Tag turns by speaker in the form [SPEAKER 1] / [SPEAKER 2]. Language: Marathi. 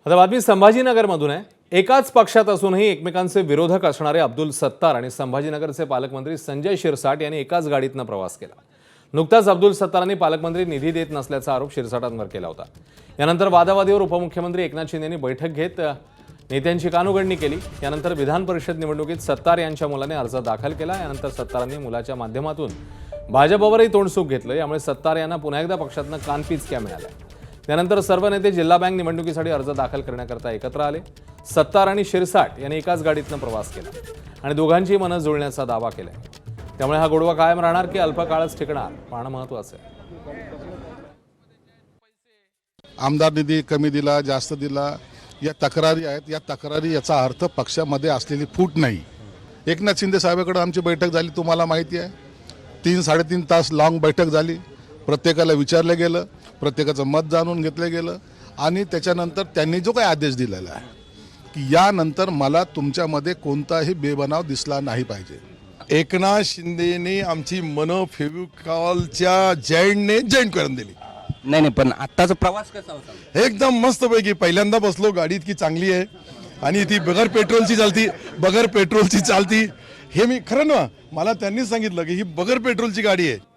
[SPEAKER 1] आता बातमी संभाजीनगरमधून आहे। एकाच पक्षात असूनही एकमेकांचे विरोधक असणारे अब्दुल सत्तार आणि संभाजीनगरचे पालकमंत्री संजय शिरसाट यांनी एकाच गाडीतनं प्रवास केला। नुकताच अब्दुल सत्तारांनी पालकमंत्री निधी देत नसल्याचा आरोप शिरसाटांवर केला होता। यानंतर वादावादीवर उपमुख्यमंत्री एकनाथ शिंदेंनी बैठक घेत नेत्यांची कानउघडणी केली। यानंतर विधान परिषद निवडणुकीत सत्तार यांच्या मुलाने अर्ज दाखल केला। यानंतर सत्तारांनी मुलाच्या माध्यमातून भाजपवरही तोंडसूक घेतलं। यामुळे सत्तार यांना पुन्हा एकदा पक्षातनं कानपिचक्या मिळाल्या। त्यानंतर सर्व नेते जिल्हा बँक निवडणुकीसाठी अर्ज दाखल करण्याकरता एकत्र आले। सत्तार आणि शिरसाट यांनी एकाच गाडीतनं प्रवास केला आणि दोघांची मनं जुळण्याचा दावा केलाय। त्यामुळे हा गोडवा कायम राहणार की अल्पकाळच टिकणार पाहणं महत्त्वाचं आहे।
[SPEAKER 2] आमदार निधी कमी दिला, जास्त दिला, या तक्रारी आहेत। या तक्रारी याचा अर्थ पक्षामध्ये असलेली फूट नाही। एकनाथ शिंदे साहेबांकडे आमची बैठक झाली, तुम्हाला माहिती आहे। 3-3.5 तास लॉंग बैठक झाली। प्रत्येकाला विचारलं गेलं, प्रत्येकाचं मत जाणून घेतलं गेलं आणि त्याच्यानंतर त्यांनी जो काही आदेश दिलेला आहे की यानंतर मला तुमच्यामध्ये कोणताही बेबनाव दिसला नाही पाहिजे।
[SPEAKER 3] एकनाथ शिंदेने आमची मनं फेविकॉलच्या जॉईंटने जॉईंट करून दिली।
[SPEAKER 4] नाही नाही, पण आत्ताचा प्रवास कसा होता?
[SPEAKER 3] एकदम मस्तपैकी पहिल्यांदा बसलो, गाडी इतकी चांगली आहे आणि ती बगैर पेट्रोलची चालती। हे मी खरं ना, मला त्यांनी सांगितलं की ही बगैर पेट्रोलची गाडी आहे।